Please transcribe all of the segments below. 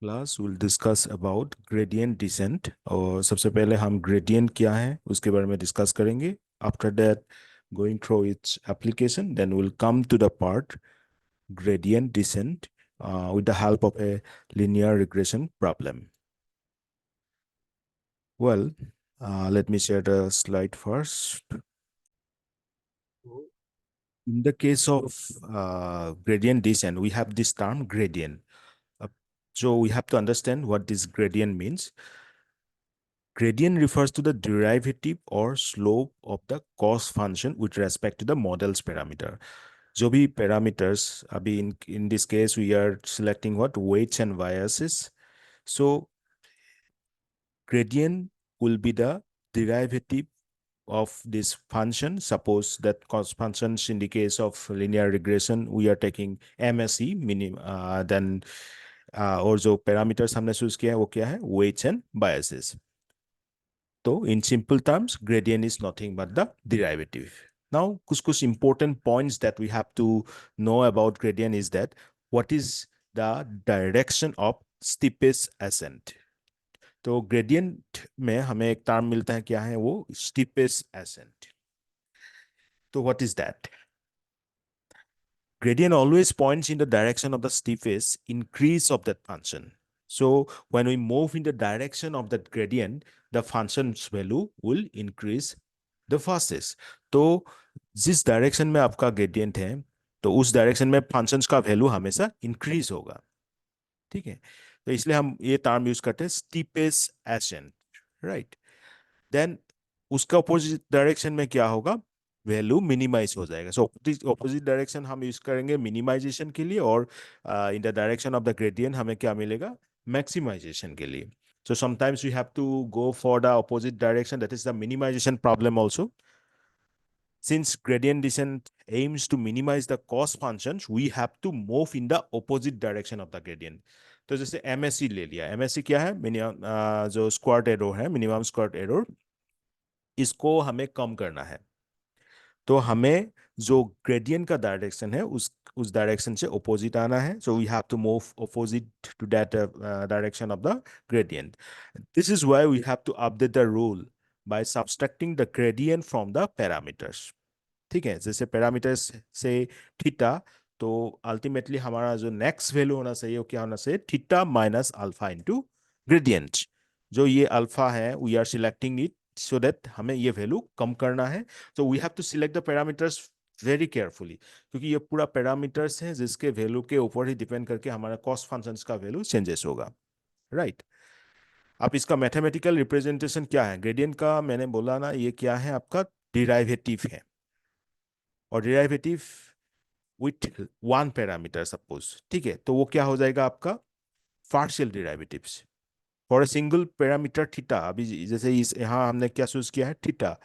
Class will discuss about gradient descent. और सबसे पहले हम ग्रेडियंट क्या है उसके बारे में डिस्कस करेंगे। After that going through its application then will come to the part gradient descent with the help of a linear regression problem. Well, let me share the slide first. In the case of gradient descent, we have this term gradient. Uh, so we have to understand what this gradient means. Gradient refers to the derivative or slope of the cost function with respect to the model's parameter. जो भी parameters, अभी in this case we are selecting what weights and biases. So gradient will be the derivative of this function. Suppose that cost functions in the case of linear regression, we are taking MSE, then और जो parameters हमने choose किया है वो क्या है weights and biases. So in simple terms, gradient is nothing but the derivative. Now, कुछ important points that we have to know about gradient is that what is the direction of steepest ascent. तो gradient में हमें एक term मिलता है, क्या है वो स्टीपेस्ट एसेंट। तो what is that? Gradient always points in the direction of the steepest increase of that function. So when we move in the direction of that gradient, the function's value will increase the fastest. तो जिस direction में आपका gradient है तो उस direction में functions का value हमेशा इंक्रीज होगा। ठीक है, तो इसलिए हम ये टर्म यूज करते हैं स्टीपेस्ट एसेंट, राइट। देन उसका ऑपोजिट डायरेक्शन में क्या होगा, वैल्यू मिनिमाइज हो जाएगा। सो ऑपोजिट डायरेक्शन हम यूज करेंगे मिनिमाइजेशन के लिए, और in the direction of the gradient हमें क्या मिलेगा, मैक्सिमाइजेशन के लिए। So sometimes we have to go for the opposite direction, that is the minimization problem also. Since gradient descent aims to minimize the cost functions, we have to move in the opposite direction of the gradient. तो जैसे MSE ले लिया, MSE क्या है, minimum जो square error है, minimum square error, इसको हमें कम करना है। तो हमें जो ग्रेडियंट का डायरेक्शन है उस डायरेक्शन से अपोजिट आना है। So we have to move opposite to that direction of the gradient. This is why we have to update the rule by subtracting the gradient from the parameters. ठीक है, जैसे parameters से theta, तो ultimately हमारा जो next value होना चाहिए वो क्या होना चाहिए, theta minus alpha into gradient. जो ये अल्फा है we are selecting it so that हमें ये वैल्यू कम करना है। तो we have to select the parameters very carefully, क्योंकि ये पूरा पैरामीटर्स है जिसके वैल्यू के ऊपर ही डिपेंड करके हमारा कॉस्ट फंक्शंस का वैल्यू चेंजेस होगा, राइट। अब इसका मैथमेटिकल रिप्रेजेंटेशन क्या है ग्रेडियंट का, मैंने बोला ना, ये क्या है आपका डिराइवेटिव है। और derivative with one parameter suppose, ठीक है, तो वो क्या हो जाएगा आपका partial derivatives for a single parameter theta. अभी जैसे इस यहाँ हमने क्या चूज किया है, theta.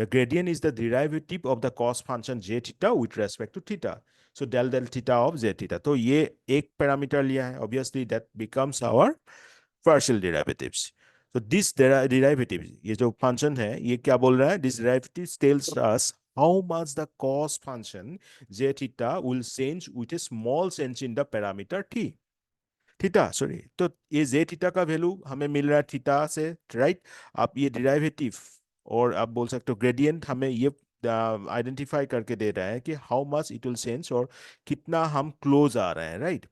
The gradient is the derivative of the cost function J theta with respect to theta. So del del theta of J theta, तो ये एक पैरामीटर लिया है, obviously that becomes our partial derivatives. तो this derivative, ये जो function है ये क्या बोल रहा है, this derivative tells us how much the cost function j theta will change with a small change in the parameter t theta, sorry. तो ये जे थीटा का वैल्यू हमें मिल रहा है थीटा से, राइट। आप ये डिराइवेटिव और आप बोल सकते हो ग्रेडियंट हमें ये आइडेंटिफाई करके दे रहा है कि how much it will change और कितना हम क्लोज आ रहे हैं, राइट।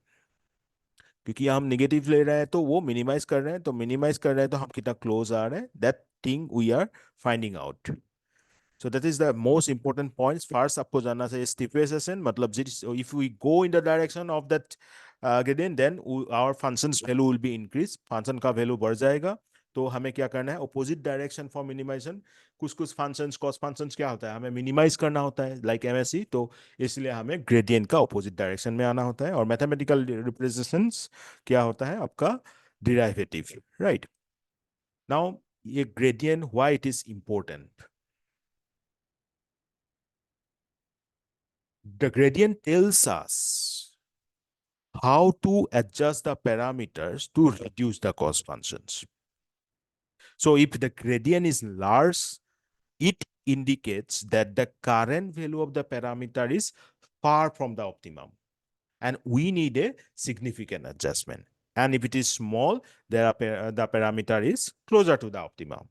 क्योंकि हम निगेटिव ले रहे हैं तो वो मिनिमाइज कर रहे हैं, तो मिनिमाइज कर रहे हैं तो हम कितना क्लोज आ रहे हैं, that thing we are finding out. So that is the most important points. First, आपको जानना चाहिए स्टीफेसेशन मतलब if we go in the direction of that gradient, then our function's value will be increased. Function का value बढ़ जाएगा। तो हमें क्या करना है, अपोजिट डायरेक्शन फॉर मिनिमाइजेशन। कुछ कुछ फंक्शंस कॉस्ट फंक्शंस क्या होता है, हमें मिनिमाइज करना होता है लाइक एमएससी, तो इसलिए हमें ग्रेडियंट का अपोजिट डायरेक्शन में आना होता है। और मैथमेटिकल रिप्रेजेंटेशंस क्या होता है आपका, डिराइवेटिव, राइट। नाउ ये gradient why it is important. The gradient tells us how to adjust the parameters to reduce the cost functions. So if the gradient is large, it indicates that the current value of the parameter is far from the optimum and we need a significant adjustment. And if it is small, the parameter is closer to the optimum.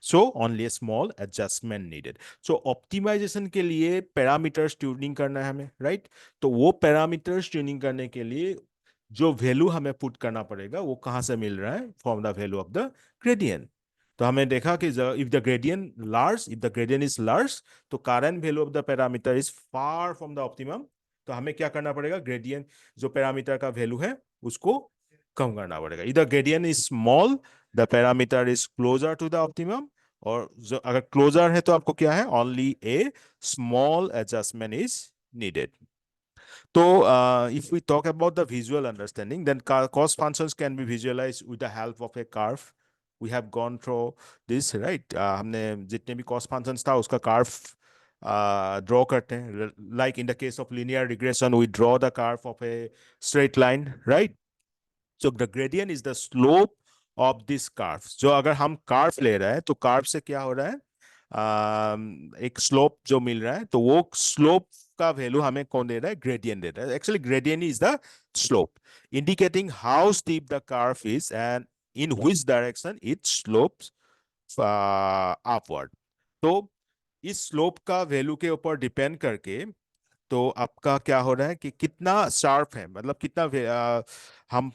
So only a small adjustment needed. So optimization के लिए parameters tuning करना है हमें, right? तो वो parameters tuning करने के लिए जो value हमें put करना पड़ेगा वो कहाँ से मिल रहा है? From the value of the gradient. तो हमें देखा कि if the gradient is large, तो current value of the parameter is far from the optimum. तो हमें क्या करना पड़ेगा? Gradient जो parameter का value है उसको कम करना पड़ेगा. Either gradient is small, the parameter is closer to the optimum, और जो अगर क्लोजर है तो आपको क्या है? Only A small adjustment is needed. तो if we talk about the visual understanding, then cost functions can be visualized with the help of a curve. We have gone through this, right? हमने जितने भी cost functions था उसका curve draw करते हैं. Like in the case of linear regression, we draw the curve of a straight line, right? So the gradient is the slope of this curve. जो अगर हम curve ले रहे हैं तो curve से क्या हो रहा है? एक slope जो मिल रहा है तो वो slope का value हमें कौन दे रहा है? Gradient दे रहा है. Actually gradient is the slope indicating how steep the curve is and in which direction it slopes upward. तो इस slope का value के ऊपर depend करके तो आपका क्या हो रहा है कि कितना शार्प है, मतलब कितना हम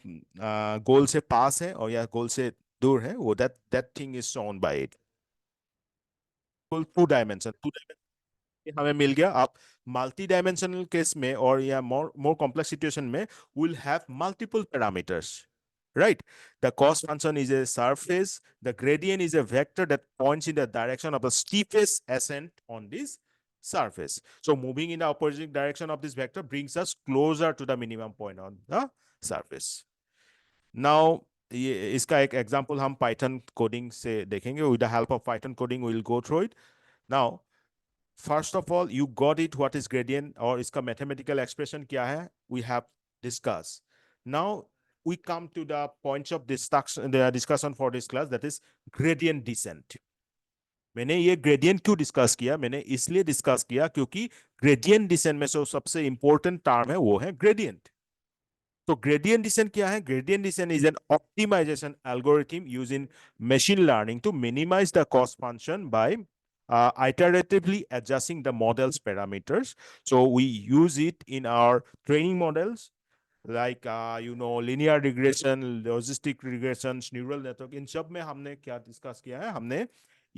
गोल से पास है और या गोल से दूर है, वो that that thing is shown by it. Two dimension हमें मिल गया. आप मल्टी डायमेंशनल केस में और या मोर मोर कॉम्प्लेक्स सिचुएशन में will have multiple parameters, right? The cost function is a surface. The gradient is a vector that points in the direction of the steepest ascent on this surface. So moving in the opposite direction of this vector brings us closer to the minimum point on the surface. Now ये इसका एक example हम Python coding से देखेंगे. With the help of Python coding we will go through it. Now first of all, you got it what is gradient और इसका mathematical expression क्या है? We have discussed. Now we come to the points of discussion for this class, that is gradient descent. मैंने ये gradient क्यों discuss किया? मैंने इसलिए डिस्कस किया क्योंकि gradient descent में जो सबसे important term है वो है gradient. तो gradient descent क्या है? Gradient descent is an optimization algorithm using machine learning to minimize the cost function by iteratively adjusting the model's parameters. So we use it in our training models like linear regression, logistic regressions, neural network. इन सब में हमने क्या discuss किया है? हमने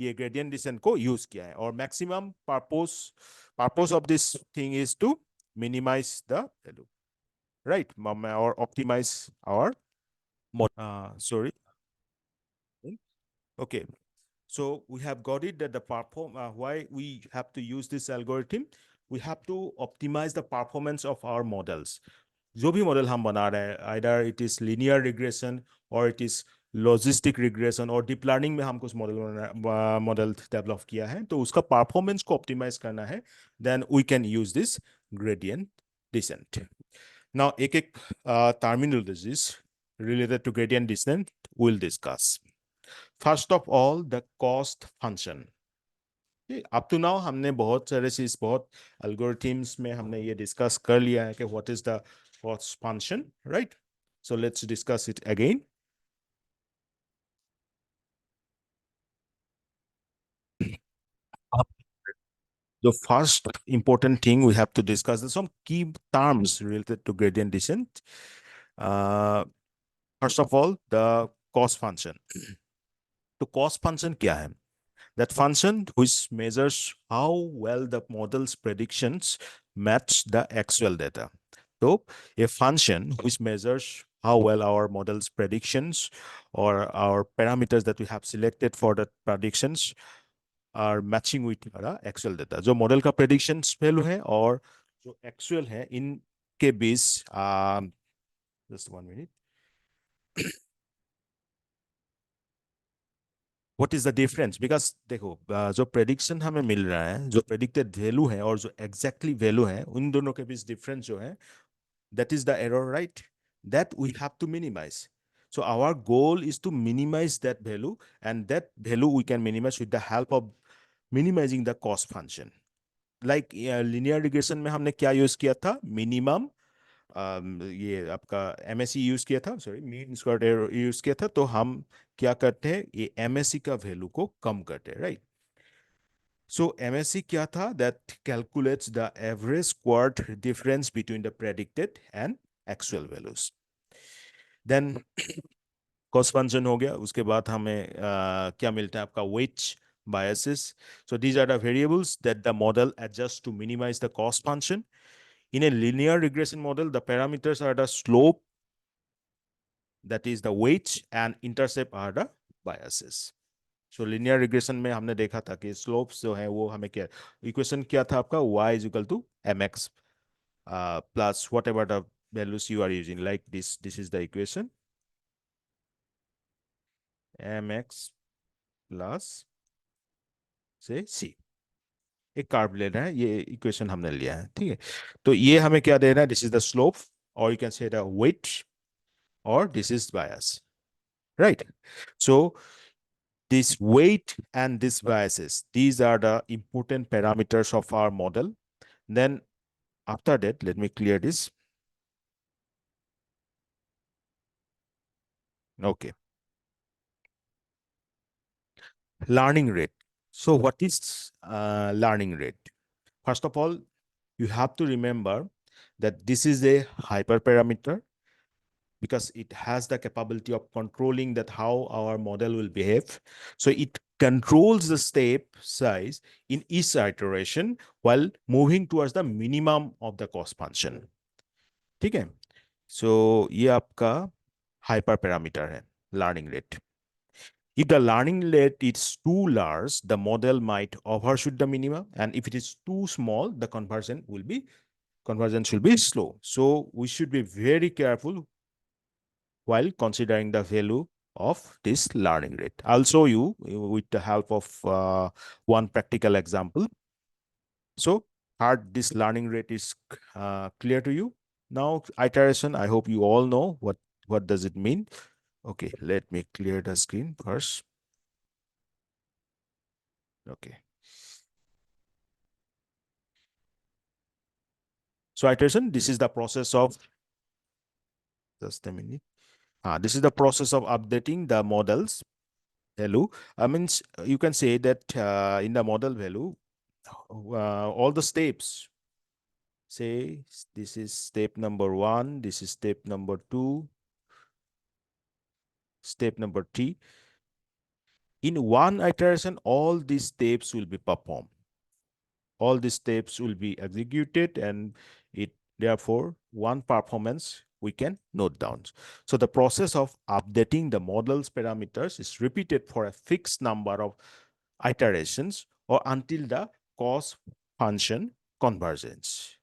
ये gradient descent को use किया है और maximum purpose of this thing is to minimize the value, right? Or optimize our model. Sorry. Okay. So we have got it that the why we have to use this algorithm, we have to optimize the performance of our models. जो भी model हम बना रहे हैं, either it is linear regression or it is logistic regression और deep learning में हम कुछ मॉडल डेवलप किया है, तो उसका परफॉर्मेंस को ऑप्टिमाइज करना है, then we can use this gradient descent. Now एक एक terminologies related to gradient descent we'll discuss. First of all, the cost function. Up to now हमने बहुत सारे चीज बहुत एल्गोरिथम्स में हमने ये डिस्कस कर लिया है कि what is the cost function, right? So let's discuss it again. The first important thing we have to discuss is some key terms related to gradient descent. First of all, the cost function. तो cost function क्या है? That function which measures how well the model's predictions match the actual data. So a function which measures how well our model's predictions or our parameters that we have selected for the predictions are matching with the actual data. जो model का predictions value है और जो actual है, इनके बीच just 1 minute. What is the difference? Because देखो जो prediction हमें मिल रहा है, जो predicted value है और जो exactly value है, उन दोनों के बीच difference जो है, that is the error, right? That we have to minimize. So our goal is to minimize that value, and that value we can minimize with the help of minimizing the cost function. Like linear regression में हमने क्या use किया था? Minimum ये आपका MSE use किया था, sorry mean squared error use किया था, तो हम क्या करते हैं, ये MSE का वैल्यू को कम करते हैं, राइट। सो MSE क्या था, that calculates the average squared difference between the predicted and actual values. Then cost function हो गया, उसके बाद हमें क्या मिलता है आपका weight biases. So these are the variables that the model adjusts to minimize the cost function. In a linear regression model, the parameters are the slope, that is the weight, and intercept are the biases. So linear regression में हमने देखा था कि slopes जो है वो हमें क्या, इक्वेशन क्या था आपका, y is equal to mx plus whatever the values you are using, like this is the equation, mx plus से c, एक कर्व ले रहा है, ये इक्वेशन हमने लिया है, ठीक है। तो ये हमें क्या दे रहा है, दिस इज द स्लोप, और you can say the weight, और this is bias, right. So this weight and this biases, these are the important parameters of our model. Then after that, let me clear this. Okay. Learning rate. So what is learning rate? First of all, you have to remember that this is a hyperparameter, because it has the capability of controlling that how our model will behave. So it controls the step size in each iteration while moving towards the minimum of the cost function. ठीक है, so ये आपका hyper parameter है, learning rate. If the learning rate is too large, the model might overshoot the minimum, and if it is too small, the conversion should be slow. So we should be very careful while considering the value of this learning rate. I'll show you with the help of one practical example. So hard this learning rate is clear to you. Now iteration, I hope you all know what does it mean. Okay, let me clear the screen first. Okay. So iteration, this is the process of, just a minute. This is the process of updating the model's value. I mean, you can say that in the model value, all the steps, say this is step number 1, this is step number 2, step number 3. In one iteration, all these steps will be performed. All these steps will be executed, and it therefore one performance we can note down. So the process of updating the model's parameters is repeated for a fixed number of iterations or until the cost function convergence.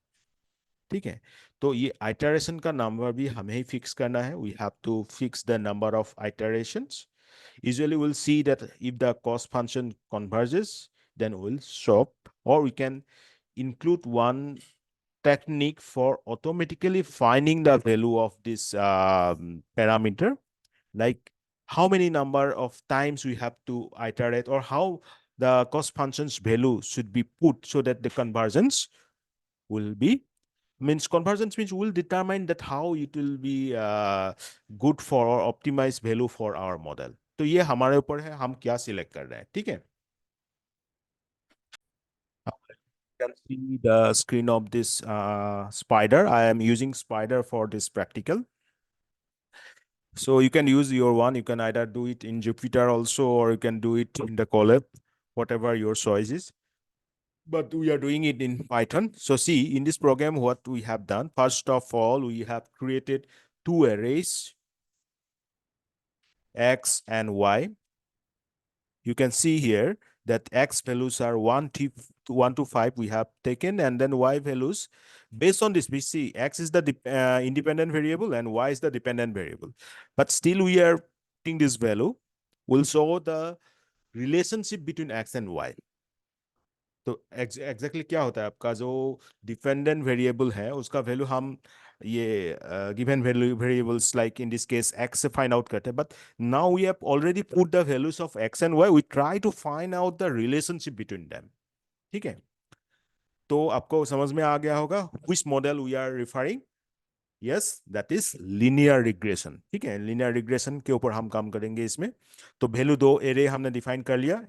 ठीक है, तो ये iteration का number भी हमें ही fix करना है, we have to fix the number of iterations. Usually we'll see that if the cost function converges, then we'll stop, or we can include one technique for automatically finding the value of this parameter, like how many number of times we have to iterate, or how the cost function's value should be put so that the convergence will be, means convergence means will determine that how it will be good for or optimized value for our model. तो ये हमारे ऊपर है, हम क्या select कर रहे हैं, ठीक है। You can see the screen of this spider. I am using spider for this practical. So you can use your one. You can either do it in Jupyter also, or you can do it in the Colab, whatever your choice is. But we are doing it in Python. So see, in this program, what we have done, first of all, we have created two arrays, X and Y. You can see here that X values are 1 to 5 we have taken, and then Y values. Based on this, we see X is the independent variable and Y is the dependent variable. But still we are putting this value. We'll show the relationship between X and Y. तो exactly क्या होता है, आपका जो dependent variable है उसका value हम ये given value variables like in this case X से फाइंड आउट करते हैं, but now we have already put the values of X and Y, we try to find out the relationship between them, ठीक है। तो आपको समझ में आ गया होगा which model we are referring, yes, that is linear regression. ठीक है, लीनियर रिग्रेशन के ऊपर हम काम करेंगे इसमें। तो वैल्यू दो एरे हमने डिफाइन कर लिया,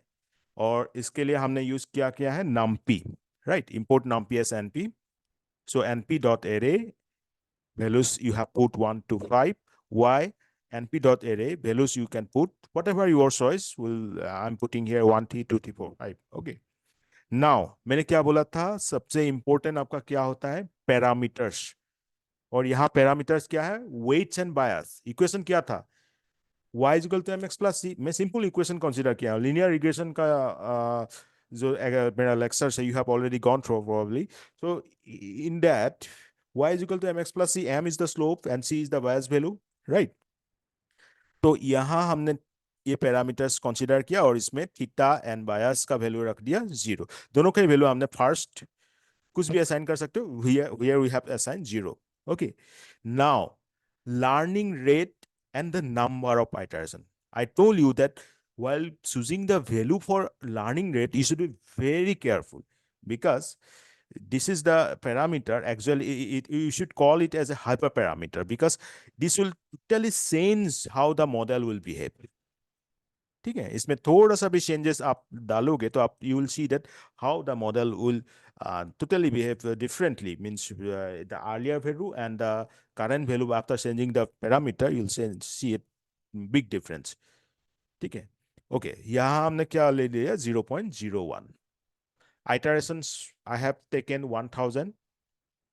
और इसके लिए हमने यूज किया क्या है, numpy, right, import numpy as np. So np dot array values you have put 1 to 5. Why? np dot array values you can put whatever your choice will. I'm putting here 1 3 2 3 4 5. Okay. Now मैंने क्या बोला था, सबसे important आपका क्या होता है, parameters. और यहाँ पैरामीटर्स क्या है, वेट्स एंड बायस। इक्वेशन क्या था, y is equal to mx plus c। मैं सिंपल इक्वेशन कंसीडर किया, लीनियर रिग्रेशन का जो मेरा लेक्चर है, you have already gone through probably. So in that y is equal to mx plus c, m is the slope and c is the bias value, right? तो यहाँ हमने ये parameters consider किया, और इसमें थीटा एंड बायस का value रख दिया 0। दोनों का वैल्यू हमने फर्स्ट कुछ भी असाइन कर सकते हो, here we have assign 0। Okay, now learning rate and the number of iteration. I told you that while choosing the value for learning rate, you should be very careful, because this is the parameter. Actually, you should call it as a hyperparameter, because this will totally change how the model will behave. ठीक है, इसमें थोड़ा सा भी changes आप डालोगे तो आप you will see that how the model will totally behave differently. Means the earlier value and the current value, after changing the parameter, you'll see a big difference. ठीक है, ओके, यहाँ हमने क्या ले लिया, 0.01 iterations. I have taken 1000.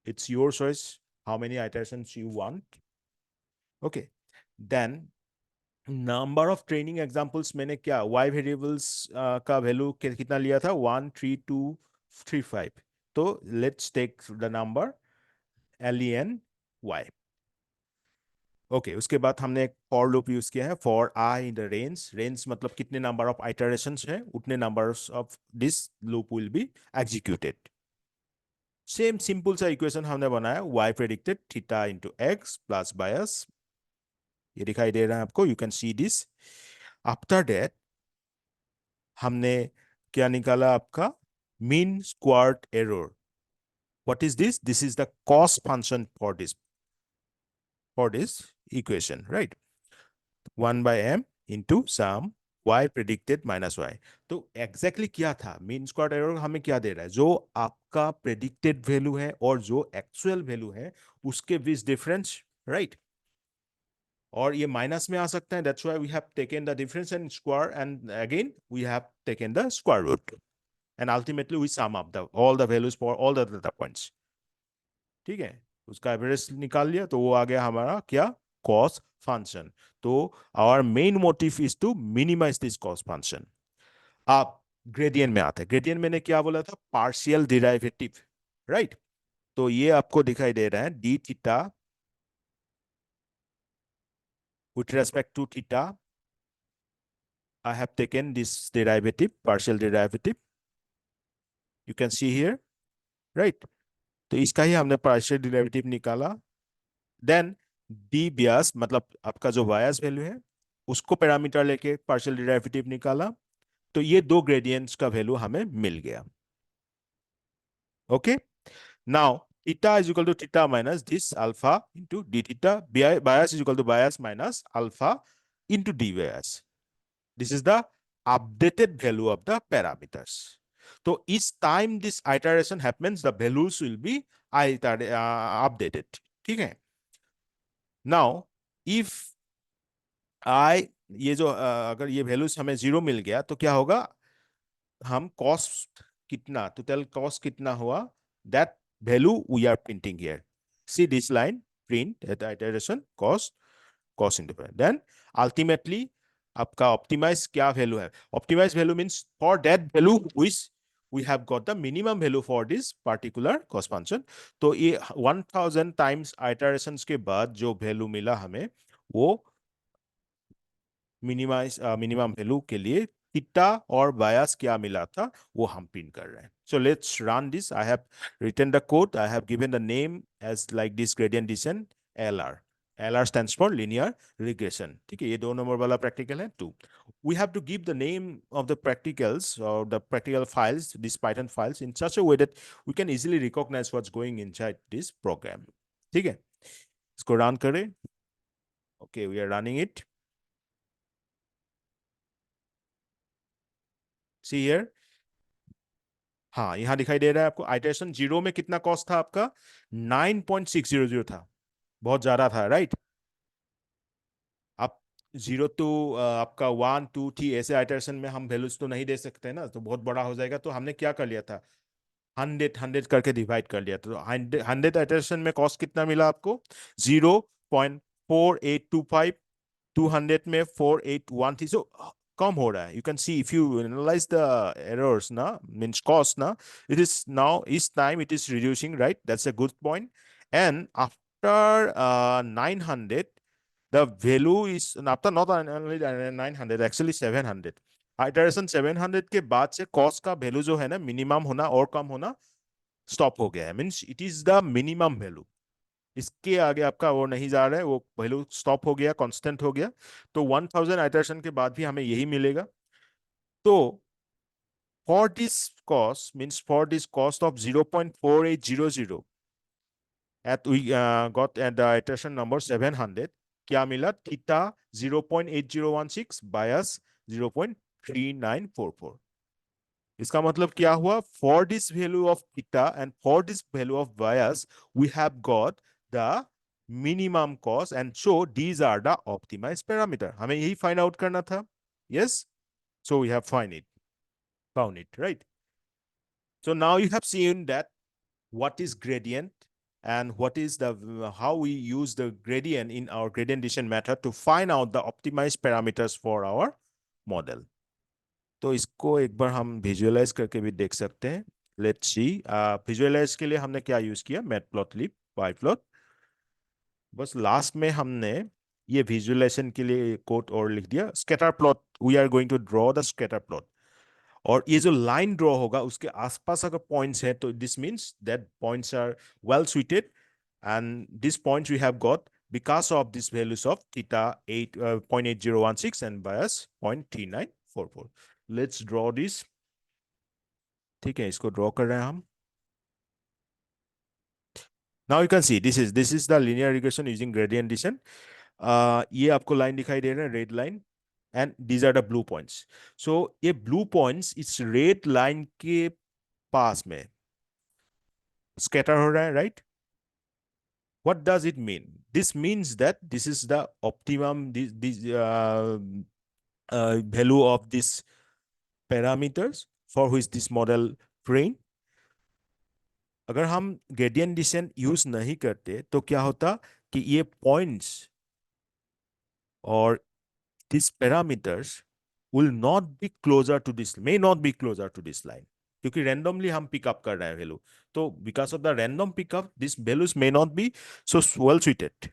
It's your choice how many iterations you want. Okay, then number of training examples मैंने क्या, Y variables का वैल्यू कितना लिया था, 1 3 2 3 5। तो let's take the number len y। Okay, उसके बाद हमने एक फॉर लूप यूज किया है, for I in the range. Range मतलब कितने नंबर ऑफ आइटरेशंस है, उतने numbers of this loop will be executed. Same simple सा इक्वेशन हमने बनाया, y predicted theta into x plus bias. ये दिखाई दे रहा है आपको, you can see this. After that हमने क्या निकाला, आपका mean squared error. What is this, this is the cost function for this equation, right? 1 by m into sum y predicted minus y। तो एग्जैक्टली क्या था, मीन स्क्वायर्ड एरर हमें क्या दे रहा है, जो आपका प्रेडिक्टेड वैल्यू है और जो एक्चुअल वैल्यू है उसके बीच डिफरेंस, राइट? और ये माइनस में आ सकता है, that's why we have taken the difference and square, and again we have taken the square root, and ultimately we sum up all the values for all the data points। ठीक है, उसका average निकाल लिया, तो वो आ गया हमारा क्या, कॉस फंक्शन। तो our main motive is to minimize this cost function. आप ग्रेडियंट में आते हैं, ग्रेडियंट मैंने क्या बोला था, पार्शियल डिराइवेटिव, राइट? तो ये आपको दिखाई दे रहा है, D theta with respect to theta, I have taken this derivative, partial derivative, you can see here, right? तो इसका ही हमने पार्शियल डेरिवेटिव निकाला। देन डी बियास मतलब आपका जो बायस वैल्यू है उसको पैरामीटर लेके पार्शियल डेरिवेटिव निकाला। तो ये दो ग्रेडियंट्स का वैल्यू हमें मिल गया। Okay, now theta is equal to theta minus this alpha into d theta. Bias is equal to bias minus alpha into d bias. This is the updated value of the parameters. So each time this iteration happens, the values will be updated. ठीक है, now if I ये जो अगर ये values हमें 0 मिल गया तो क्या होगा, हम कॉस्ट कितना, टोटल कॉस्ट कितना हुआ, that value we are printing here. See this line, print at iteration cost into, then ultimately आपका ऑप्टिमाइज क्या वैल्यू है, optimize value means for that value which we have got the minimum value for this particular cost function। तो ये 1000 times iterations के बाद जो value मिला हमें, वो मिनिमम वैल्यू के लिए थीटा और बायस क्या मिला था वो हम प्रिंट कर रहे हैं। So let's run this. I have written the code, I have given the name as like this gradient descent LR. LR stands for linear regression। ठीक है, ये 2 नंबर वाला प्रैक्टिकल है 2। We have to give the name of the practicals or the practical files, these Python files, in such a way that we can easily recognize what's going inside this program। ठीक है, इसको run करें. Okay, we are running it. See here. हाँ, यहाँ दिखाई दे रहा है आपको. आइटरेशन 0 में कितना कॉस्ट था आपका? 9.600 था. बहुत ज्यादा था, राइट? आप 0 टू आपका 1 2 3 ऐसे आइटरेशन में हम वैल्यूज तो नहीं दे सकते ना, तो बहुत बड़ा हो जाएगा. तो हमने क्या कर लिया था? 100 करके डिवाइड कर लिया. तो 100 आइटरेशन में कॉस्ट कितना मिला आपको? 0.4825. 200 में 4813. सो कम हो रहा है. You can see if you analyse the errors ना, मींस कॉस्ट ना, इट इज नाउ इस time it is reducing, right? That's a good point. And after 900 the value is after not only 900, actually 700. Iteration 700 के बाद से cost का value जो है ना, मिनिमम होना और कम होना स्टॉप हो गया है. Means it is the minimum value. इसके आगे आपका वो नहीं जा रहा है, वो वैल्यू स्टॉप हो गया, कांस्टेंट हो गया. तो 1000 आइटरेशन के बाद भी हमें यही मिलेगा. तो for this cost, means for this cost of 0.4800 at we got at the iteration number 700, क्या मिला? Theta 0.8016 bias 0.3944. इसका मतलब क्या हुआ? For this value of theta and for this value of bias we have got the minimum cost, and so these are the optimized parameter. हमें यही find out करना था. Yes, so we have found it, right? So now you have seen that what is gradient and what is the how we use the gradient in our gradient descent method to find out the optimized parameters for our model. तो इसको एक बार हम visualise करके भी देख सकते हैं. Let's see. Visualise के लिए हमने क्या यूज किया? मैटप्लॉटलिब, पाइप्लॉट. बस लास्ट में हमने ये विजुअलाइजेशन के लिए कोड और लिख दिया. Scatter plot, we are going to draw the scatter plot. और ये जो लाइन ड्रॉ होगा उसके आसपास अगर पॉइंट्स है तो this means that points are well suited, and this points we have got because of this values of theta 0.8016 and bias 0.3944. Let's draw this. ठीक है, इसको ड्रॉ कर रहे हैं हम. Now you can see this is the linear regression using gradient descent. ये आपको line दिखाई दे रहा है, red line, and these are the blue points. सो ये ब्लू पॉइंट्स इस रेड लाइन के पास में स्कैटर हो रहा है, right? What does it mean? This means that this is the optimum this value of this parameters for which this model trained. अगर हम ग्रेडियंट डिसेंट यूज नहीं करते तो क्या होता कि ये पॉइंट्स और these parameters will not be closer to this, may not be closer to this line, क्योंकि randomly हम pick up कर रहे हैं वैल्यू. तो because of the random pickup, these values may not be so well suited.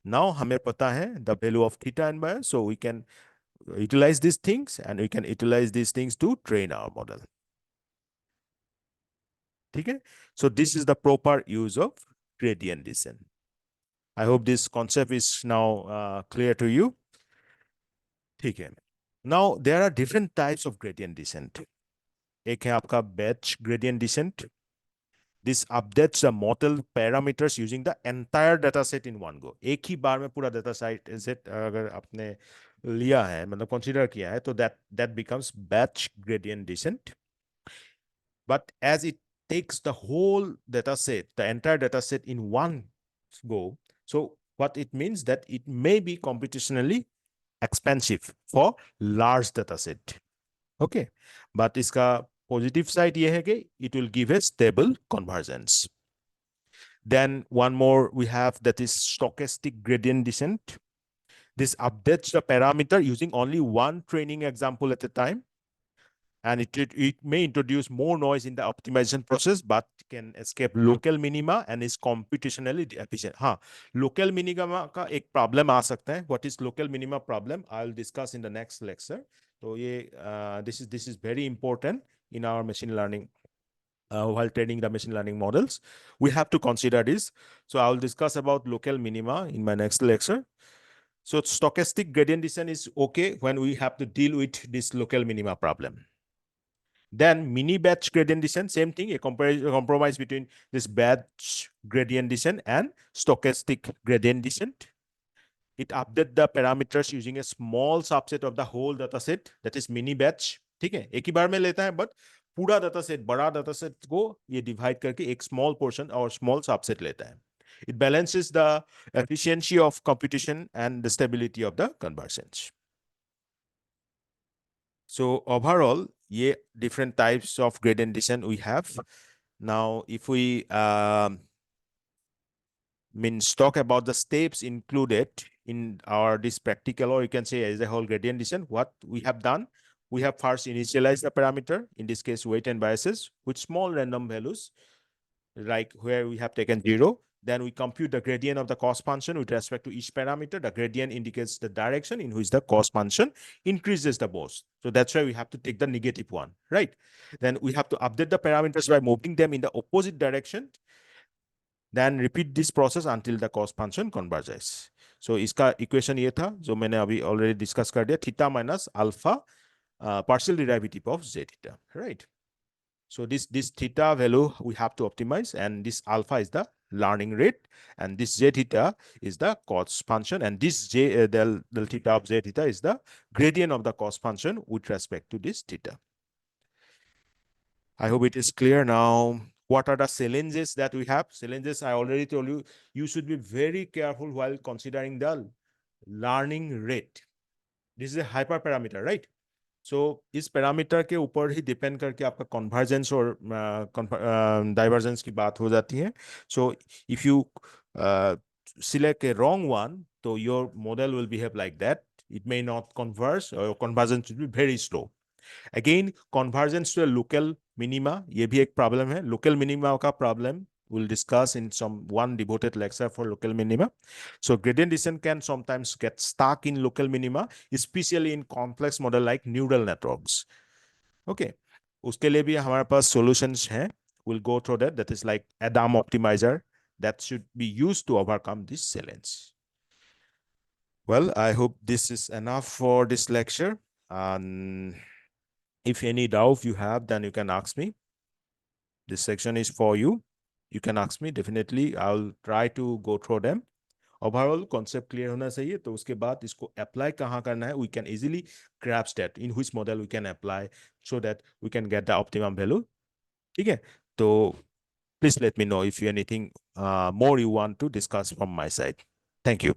Now हमें पता है the value of theta and bias, so we can utilize these things and we can utilize these things to train our model. ठीक है? So this is the proper use of gradient descent. I hope this concept is now clear to you. ठीक है. Now there are different types of gradient descent. एक है आपका batch gradient descent. This updates the model parameters using the entire data set in one go. एक ही बार में पूरा data set अगर आपने लिया है, मतलब consider किया है, तो that becomes batch gradient descent. But as it takes the whole data set, the entire data set in one go, so what it means that it may be computationally expensive for large data set. Okay, but इसका positive side ये है कि it will give a stable convergence. Then one more we have, that is stochastic gradient descent. This updates the parameter using only one training example at a time. And it may introduce more noise in the optimization process, but can escape local minima and is computationally efficient. हाँ, local minima का एक problem आ सकता है. What is local minima problem? I'll discuss in the next lecture. तो ये this is very important in our machine learning. While training the machine learning models, we have to consider this. So I will discuss about local minima in my next lecture. So stochastic gradient descent is okay when we have to deal with this local minima problem. Then mini batch gradient descent, same thing, a compromise between this batch gradient descent and stochastic gradient descent. It updates the parameters using a small subset of the whole data set, that is mini batch. ठीक है, एक ही बार में लेता है, but पूरा data set, बड़ा data set को ये divide करके एक small portion और small subset लेता है. It balances the efficiency of computation and the stability of the conversions. So overall, yeah, different types of gradient descent we have. Now, if we talk about the steps included in our this practical, or you can say as a whole gradient descent, what we have done, we have first initialized the parameter, in this case weight and biases, with small random values, like where we have taken 0. Then we compute the gradient of the cost function with respect to each parameter. The gradient indicates the direction in which the cost function increases the most. So that's why we have to take the negative one, right? Then we have to update the parameters by moving them in the opposite direction. Then repeat this process until the cost function converges. So इसका equation ये था जो मैंने अभी already discuss कर दिया, theta minus alpha partial derivative of z theta, right? So this theta value we have to optimize, and this alpha is the learning rate, and this z theta is the cost function, and this del theta of z theta is the gradient of the cost function with respect to this theta. I hope it is clear now. What are the challenges that we have? Challenges, I already told you, you should be very careful while considering the learning rate. This is a hyperparameter, right? So इस parameter के ऊपर ही depend करके आपका convergence और divergence की बात हो जाती है. So if you select a wrong one, so your model will behave like that. It may not converge, or convergence will be very slow. Again, convergence to a local minima, ये भी एक problem है. Local minima का problem we'll discuss in some one devoted lecture for local minima. So gradient descent can sometimes get stuck in local minima, especially in complex model like neural networks. Okay, उसके लिए भी हमारे पास solutions हैं. We'll go through that. That is like Adam optimizer that should be used to overcome this challenge. Well, I hope this is enough for this lecture. And if any doubt you have, then you can ask me. This section is for you. You can ask me. Definitely, I'll try to go through them. Overall concept clear होना चाहिए. तो उसके बाद इसको apply कहाँ करना है? We can easily grasp that in which model we can apply so that we can get the optimum value. ठीक है? तो please let me know if you anything more you want to discuss from my side. Thank you.